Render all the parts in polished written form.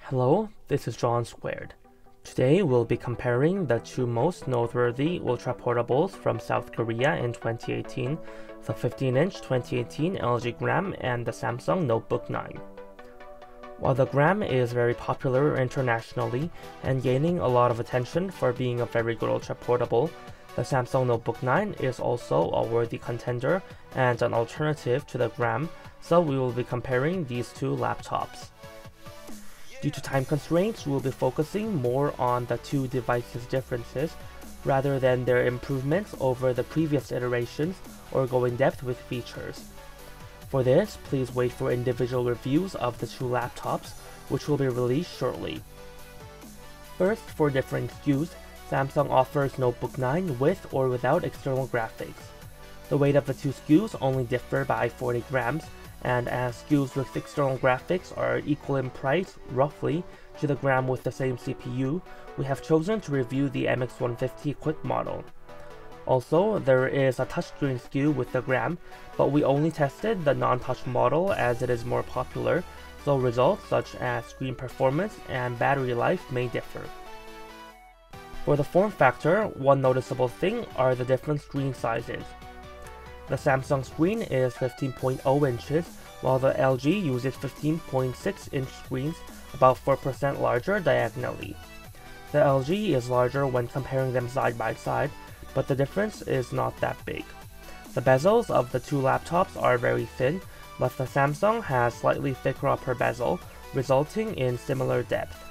Hello, this is John Squared. Today we'll be comparing the two most noteworthy ultra portables from South Korea in 2018, the 15-inch 2018 LG Gram and the Samsung Notebook 9. While the Gram is very popular internationally and gaining a lot of attention for being a very good ultra portable, the Samsung Notebook 9 is also a worthy contender and an alternative to the Gram, so we will be comparing these two laptops. Due to time constraints, we'll be focusing more on the two devices' differences rather than their improvements over the previous iterations or go in depth with features. For this, please wait for individual reviews of the two laptops, which will be released shortly. First, for different SKUs, Samsung offers Notebook 9 with or without external graphics. The weight of the two SKUs only differ by 40 grams, and as SKUs with external graphics are equal in price, roughly, to the Gram with the same CPU, we have chosen to review the MX150 Quick model. Also, there is a touchscreen SKU with the Gram, but we only tested the non-touch model as it is more popular, so results such as screen performance and battery life may differ. For the form factor, one noticeable thing are the different screen sizes. The Samsung screen is 15.0 inches, while the LG uses 15.6-inch screens, about 4% larger diagonally. The LG is larger when comparing them side by side, but the difference is not that big. The bezels of the two laptops are very thin, but the Samsung has slightly thicker upper bezel, resulting in similar depth.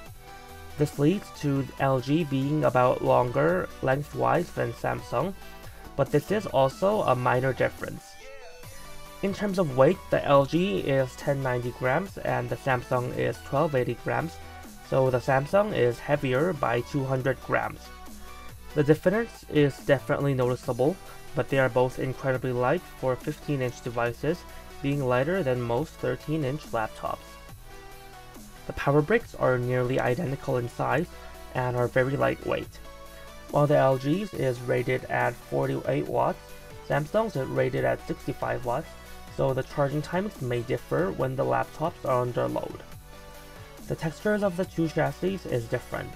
This leads to LG being about longer lengthwise than Samsung, but this is also a minor difference. In terms of weight, the LG is 1090 grams and the Samsung is 1280 grams, so the Samsung is heavier by 200 grams. The difference is definitely noticeable, but they are both incredibly light for 15-inch devices, being lighter than most 13-inch laptops. The power bricks are nearly identical in size and are very lightweight. While the LG's is rated at 48 watts, Samsung's is rated at 65 watts, so the charging times may differ when the laptops are under load. The textures of the two chassis is different.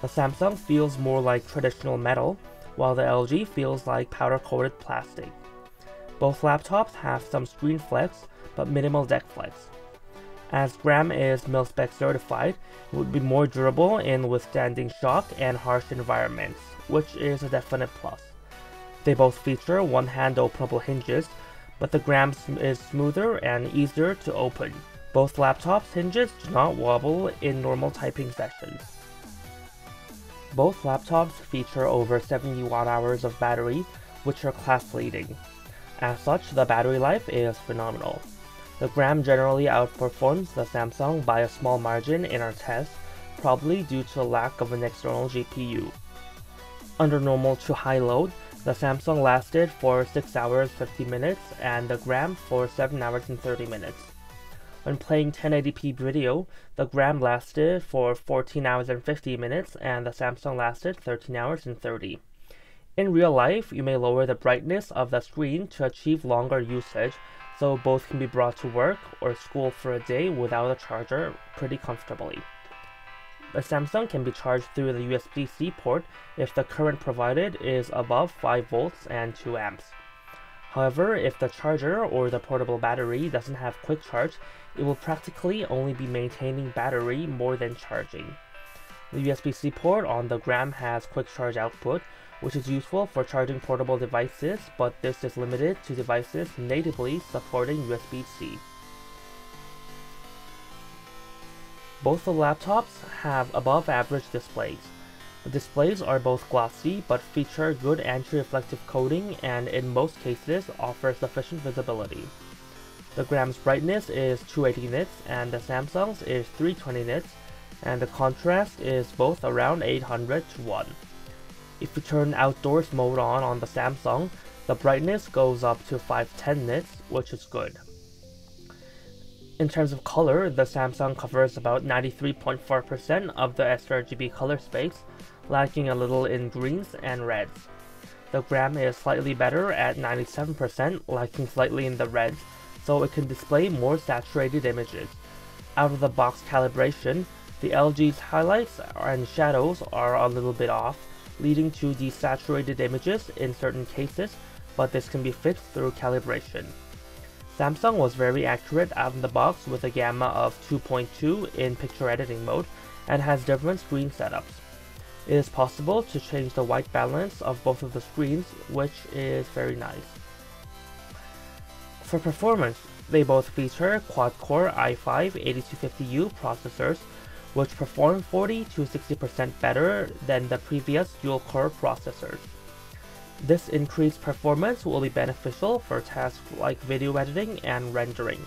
The Samsung feels more like traditional metal, while the LG feels like powder-coated plastic. Both laptops have some screen flex, but minimal deck flex. As Gram is mil-spec certified, it would be more durable in withstanding shock and harsh environments, which is a definite plus. They both feature one-hand openable hinges, but the Gram is smoother and easier to open. Both laptops' hinges do not wobble in normal typing sessions. Both laptops feature over 70 watt-hours of battery, which are class-leading. As such, the battery life is phenomenal. The Gram generally outperforms the Samsung by a small margin in our tests, probably due to a lack of an external GPU. Under normal to high load, the Samsung lasted for 6 hours 50 minutes and the Gram for 7 hours and 30 minutes. When playing 1080p video, the Gram lasted for 14 hours and 50 minutes and the Samsung lasted 13 hours and 30. In real life, you may lower the brightness of the screen to achieve longer usage, so both can be brought to work or school for a day without a charger pretty comfortably. The Samsung can be charged through the USB-C port if the current provided is above 5 volts and 2 amps. However, if the charger or the portable battery doesn't have quick charge, it will practically only be maintaining battery more than charging. The USB-C port on the Gram has quick charge output, which is useful for charging portable devices, but this is limited to devices natively supporting USB-C. Both the laptops have above-average displays. The displays are both glossy but feature good anti-reflective coating and in most cases offer sufficient visibility. The Gram's brightness is 280 nits and the Samsung's is 320 nits, and the contrast is both around 800 to 1. If you turn outdoors mode on the Samsung, the brightness goes up to 510 nits, which is good. In terms of color, the Samsung covers about 93.4% of the sRGB color space, lacking a little in greens and reds. The Gram is slightly better at 97%, lacking slightly in the reds, so it can display more saturated images. Out-of-the-box calibration, The LG's highlights and shadows are a little bit off, leading to desaturated images in certain cases, but this can be fixed through calibration. Samsung was very accurate out of the box with a gamma of 2.2 in picture editing mode and has different screen setups. It is possible to change the white balance of both of the screens, which is very nice. For performance, they both feature quad-core i5 8250U processors, which perform 40 to 60% better than the previous dual-core processors. This increased performance will be beneficial for tasks like video editing and rendering.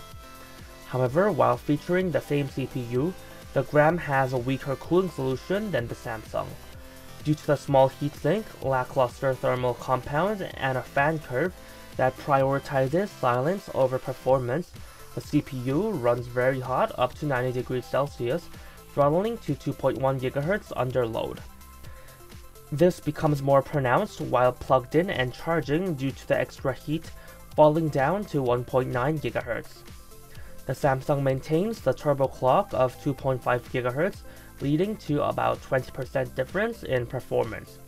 However, while featuring the same CPU, the Gram has a weaker cooling solution than the Samsung. Due to the small heatsink, lackluster thermal compound, and a fan curve that prioritizes silence over performance, the CPU runs very hot up to 90 degrees Celsius, throttling to 2.1 GHz under load. This becomes more pronounced while plugged in and charging due to the extra heat, falling down to 1.9 GHz. The Samsung maintains the turbo clock of 2.5 GHz, leading to about 20% difference in performance.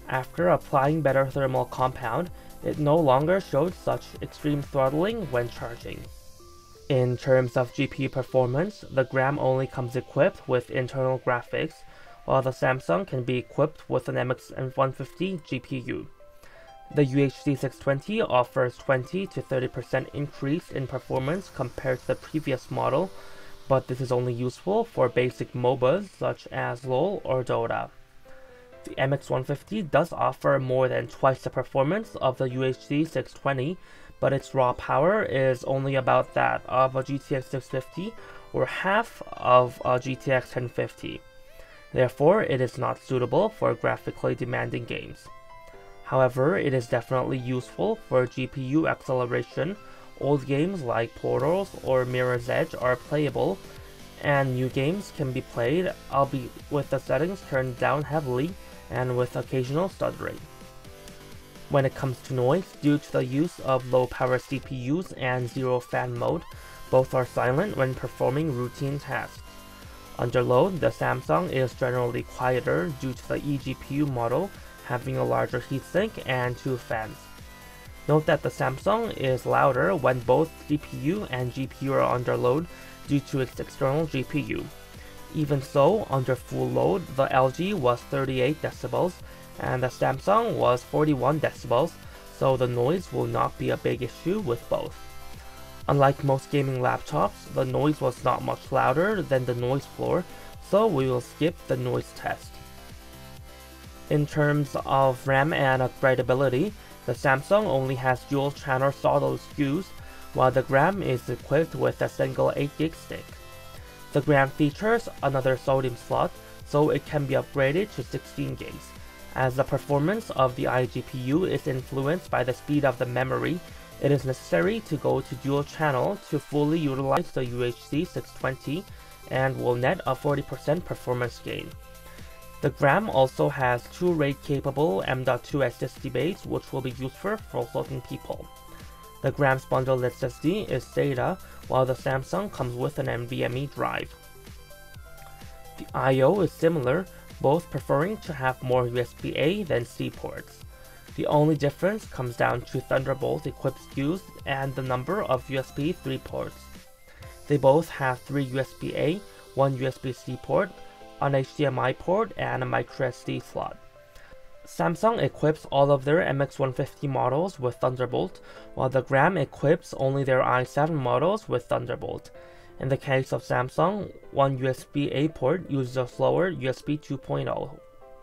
After applying better thermal compound, it no longer showed such extreme throttling when charging. In terms of GPU performance, the Gram only comes equipped with internal graphics, while the Samsung can be equipped with an MX150 GPU. The UHD 620 offers 20 to 30% increase in performance compared to the previous model, but this is only useful for basic MOBAs such as LoL or Dota. The MX150 does offer more than twice the performance of the UHD 620, but its raw power is only about that of a GTX 650 or half of a GTX 1050. Therefore, it is not suitable for graphically demanding games. However, it is definitely useful for GPU acceleration. Old games like Portals or Mirror's Edge are playable, and new games can be played, albeit with the settings turned down heavily and with occasional stuttering. When it comes to noise, due to the use of low-power CPUs and zero fan mode, both are silent when performing routine tasks. Under load, the Samsung is generally quieter due to the eGPU model having a larger heatsink and two fans. Note that the Samsung is louder when both CPU and GPU are under load due to its external GPU. Even so, under full load, the LG was 38 decibels and the Samsung was 41 decibels, so the noise will not be a big issue with both. Unlike most gaming laptops, the noise was not much louder than the noise floor, so we will skip the noise test. In terms of RAM and upgradability, the Samsung only has dual-channel solid SKUs, while the Gram is equipped with a single 8GB stick. The Gram features another SODIMM slot, so it can be upgraded to 16GB. As the performance of the iGPU is influenced by the speed of the memory, it is necessary to go to dual channel to fully utilize the UHD 620 and will net a 40% performance gain. The Gram also has two RAID-capable M.2 SSD bays, which will be used for floating people. The Gram's bundled SSD is SATA, while the Samsung comes with an NVMe drive. The I/O is similar, both preferring to have more USB-A than C ports. The only difference comes down to Thunderbolt-equipped SKUs and the number of USB 3 ports. They both have 3 USB-A, 1 USB-C port, an HDMI port, and a microSD slot. Samsung equips all of their MX150 models with Thunderbolt, while the Gram equips only their i7 models with Thunderbolt. In the case of Samsung, one USB-A port uses a slower USB 2.0.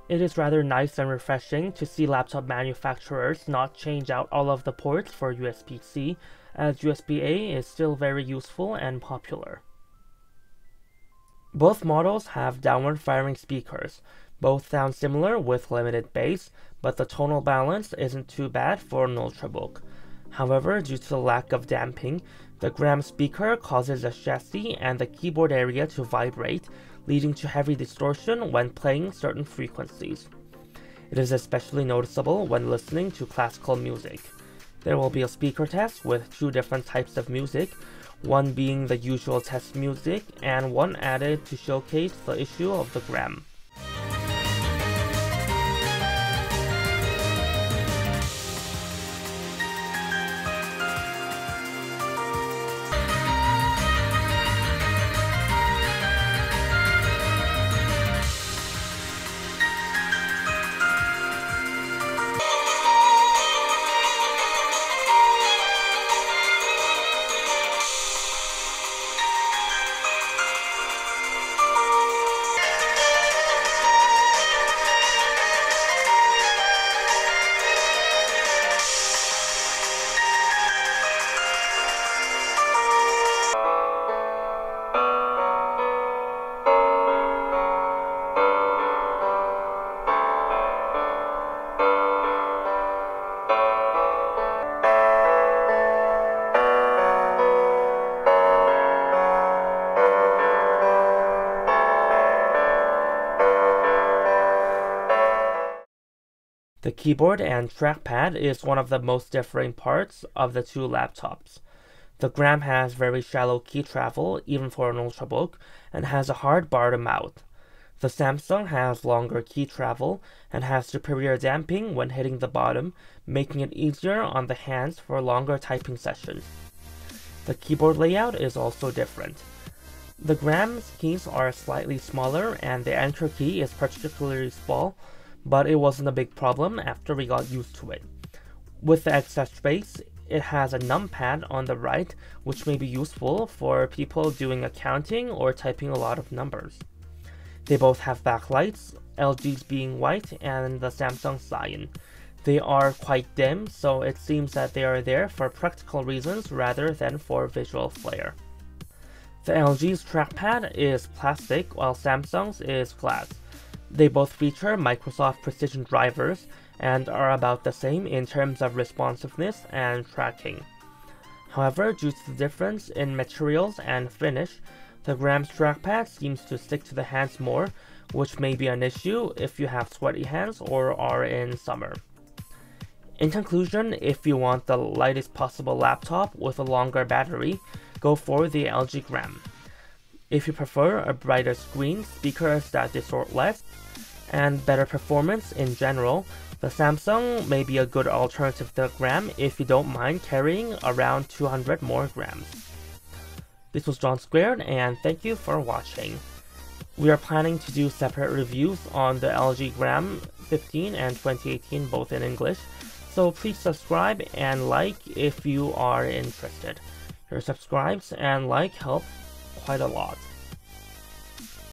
It is rather nice and refreshing to see laptop manufacturers not change out all of the ports for USB-C, as USB-A is still very useful and popular. Both models have downward-firing speakers. Both sound similar with limited bass, but the tonal balance isn't too bad for an Ultrabook. However, due to the lack of damping, the Gram speaker causes the chassis and the keyboard area to vibrate, leading to heavy distortion when playing certain frequencies. It is especially noticeable when listening to classical music. There will be a speaker test with 2 different types of music, one being the usual test music and one added to showcase the issue of the gram. The keyboard and trackpad is one of the most differing parts of the two laptops. The gram has very shallow key travel, even for an Ultrabook, and has a hard bar to mount. The Samsung has longer key travel and has superior damping when hitting the bottom, making it easier on the hands for longer typing sessions. The keyboard layout is also different. The gram's keys are slightly smaller and the enter key is particularly small, but it wasn't a big problem after we got used to it. With the extra space, it has a numpad on the right, which may be useful for people doing accounting or typing a lot of numbers. They both have backlights, LG's being white and the Samsung cyan. They are quite dim, so it seems that they are there for practical reasons rather than for visual flair. The LG's trackpad is plastic while Samsung's is glass. They both feature Microsoft Precision drivers and are about the same in terms of responsiveness and tracking. However, due to the difference in materials and finish, the gram's trackpad seems to stick to the hands more, which may be an issue if you have sweaty hands or are in summer. In conclusion, if you want the lightest possible laptop with a longer battery, go for the LG Gram. If you prefer a brighter screen, speakers that distort less, and better performance in general, the Samsung may be a good alternative to the Gram if you don't mind carrying around 200 more grams. This was John Squared, and thank you for watching. We are planning to do separate reviews on the LG Gram 15 and 2018 both in English, so please subscribe and like if you are interested. Your subscribes and like help quite a lot.